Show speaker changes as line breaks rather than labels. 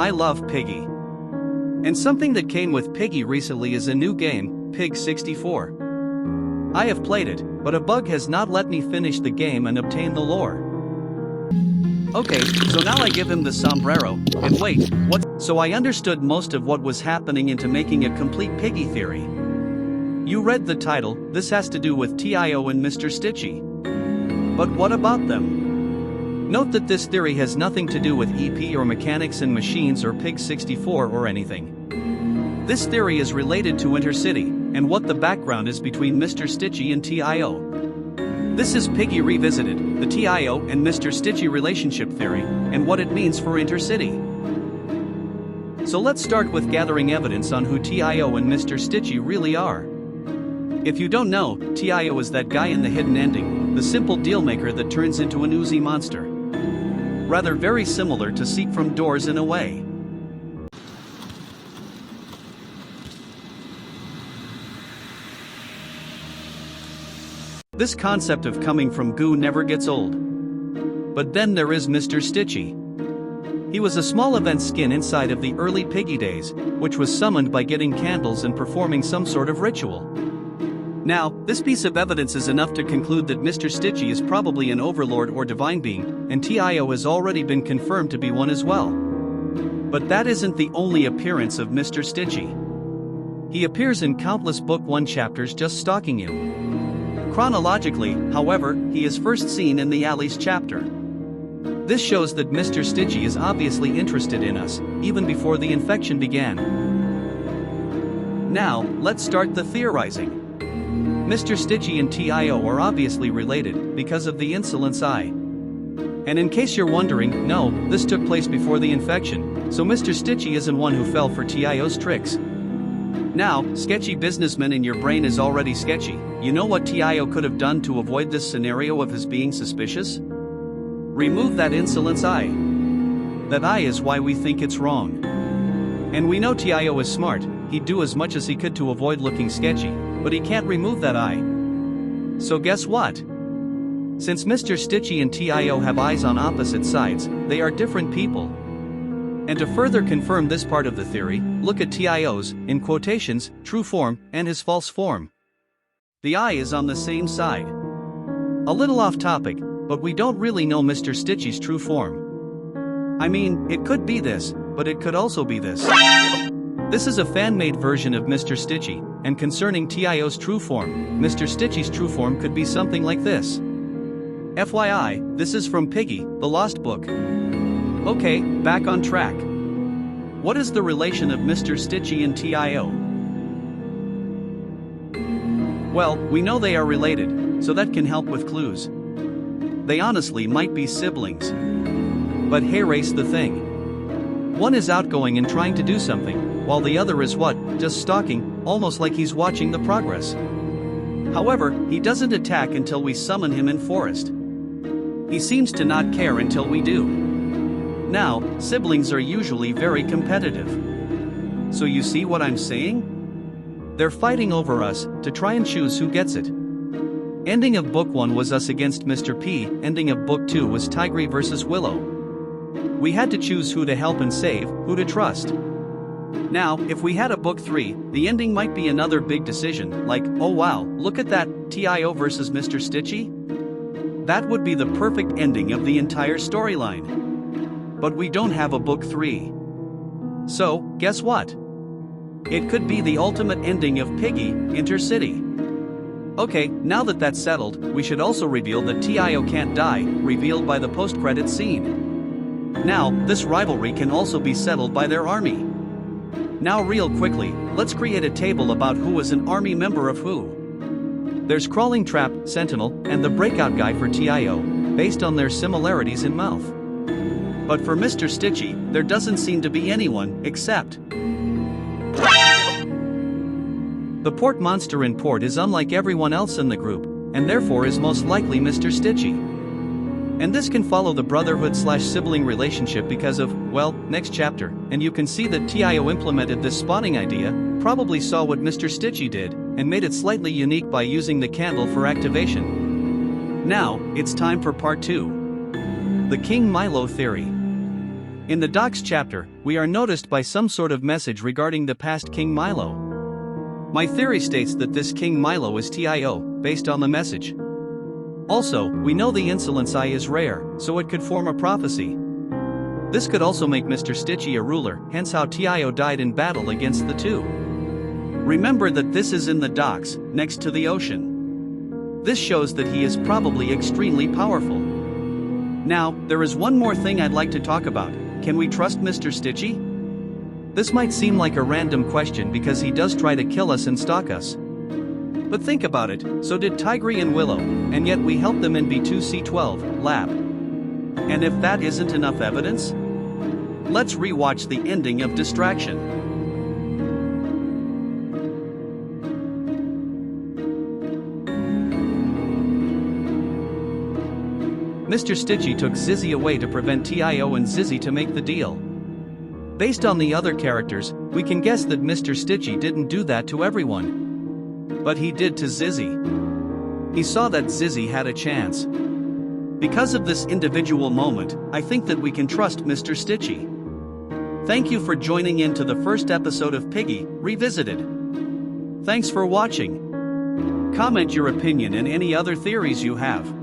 I love Piggy. And something that came with Piggy recently is a new game, Pig 64. I have played it, but a bug has not let me finish the game and obtain the lore. Okay, so now I give him the sombrero, and wait, what? So I understood most of what was happening into making a complete Piggy theory. You read the title, this has to do with TIO and Mr. Stitchy. But what about them? Note that this theory has nothing to do with EP or mechanics and machines or Pig 64 or anything. This theory is related to Intercity, and what the background is between Mr. Stitchy and TIO. This is Piggy Revisited, the TIO and Mr. Stitchy relationship theory, and what it means for Intercity. So let's start with gathering evidence on who TIO and Mr. Stitchy really are. If you don't know, TIO is that guy in the hidden ending, the simple dealmaker that turns into an oozy monster. Rather very similar to Seek from Doors in a way. This concept of coming from goo never gets old. But then there is Mr. Stitchy. He was a small event skin inside of the early Piggy days, which was summoned by getting candles and performing some sort of ritual. Now, this piece of evidence is enough to conclude that Mr. Stitchy is probably an overlord or divine being, and TIO has already been confirmed to be one as well. But that isn't the only appearance of Mr. Stitchy. He appears in countless Book 1 chapters just stalking you. Chronologically, however, he is first seen in the Alleys chapter. This shows that Mr. Stitchy is obviously interested in us, even before the infection began. Now, let's start the theorizing. Mr. Stitchy and TIO are obviously related, because of the insolence eye. And in case you're wondering, no, this took place before the infection, so Mr. Stitchy isn't one who fell for TIO's tricks. Now, sketchy businessman in your brain is already sketchy. You know what TIO could have done to avoid this scenario of his being suspicious? Remove that insolence eye. That eye is why we think it's wrong. And we know TIO is smart, he'd do as much as he could to avoid looking sketchy, but he can't remove that eye. So guess what? Since Mr. Stitchy and TIO have eyes on opposite sides, they are different people. And to further confirm this part of the theory, look at TIO's, in quotations, true form, and his false form. The eye is on the same side. A little off topic, but we don't really know Mr. Stitchy's true form. I mean, it could be this, but it could also be this. This is a fan-made version of Mr. Stitchy, and concerning TIO's true form, Mr. Stitchy's true form could be something like this. FYI, this is from Piggy, the Lost Book. Okay, back on track. What is the relation of Mr. Stitchy and TIO? Well, we know they are related, so that can help with clues. They honestly might be siblings. But here's the thing. One is outgoing and trying to do something, while the other is what, just stalking, almost like he's watching the progress. However, he doesn't attack until we summon him in forest. He seems to not care until we do. Now, siblings are usually very competitive. So you see what I'm saying? They're fighting over us, to try and choose who gets it. Ending of Book 1 was us against Mr. P, ending of Book 2 was Tigray versus Willow. We had to choose who to help and save, who to trust. Now, if we had a Book 3, the ending might be another big decision, like, oh wow, look at that, TIO versus Mr. Stitchy? That would be the perfect ending of the entire storyline. But we don't have a Book 3. So, guess what? It could be the ultimate ending of Piggy, Intercity. Okay, now that that's settled, we should also reveal that TIO can't die, revealed by the post-credit scene. Now, this rivalry can also be settled by their army. Now real quickly, let's create a table about who is an army member of who. There's Crawling Trap, Sentinel, and the Breakout Guy for TIO, based on their similarities in mouth. But for Mr. Stitchy, there doesn't seem to be anyone, except the port monster in port is unlike everyone else in the group, and therefore is most likely Mr. Stitchy. And this can follow the brotherhood/sibling relationship because of, well, next chapter, and you can see that TIO implemented this spawning idea, probably saw what Mr. Stitchy did, and made it slightly unique by using the candle for activation. Now, it's time for part 2. The King Milo theory. In the Docs chapter, we are noticed by some sort of message regarding the past King Milo. My theory states that this King Milo is TIO, based on the message. Also, we know the insolence eye is rare, so it could form a prophecy. This could also make Mr. Stitchy a ruler, hence how TIO died in battle against the two. Remember that this is in the docks, next to the ocean. This shows that he is probably extremely powerful. Now, there is one more thing I'd like to talk about. Can we trust Mr. Stitchy? This might seem like a random question because he does try to kill us and stalk us. But think about it, so did Tigry and Willow, and yet we helped them in B2C12 lab. And if that isn't enough evidence? Let's rewatch the ending of Distraction. Mr. Stitchy took Zizzy away to prevent TIO and Zizzy to make the deal. Based on the other characters, we can guess that Mr. Stitchy didn't do that to everyone. But he did to Zizzy. He saw that Zizzy had a chance. Because of this individual moment, I think that we can trust Mr. Stitchy. Thank you for joining in to the first episode of Piggy, Revisited. Thanks for watching. Comment your opinion and any other theories you have.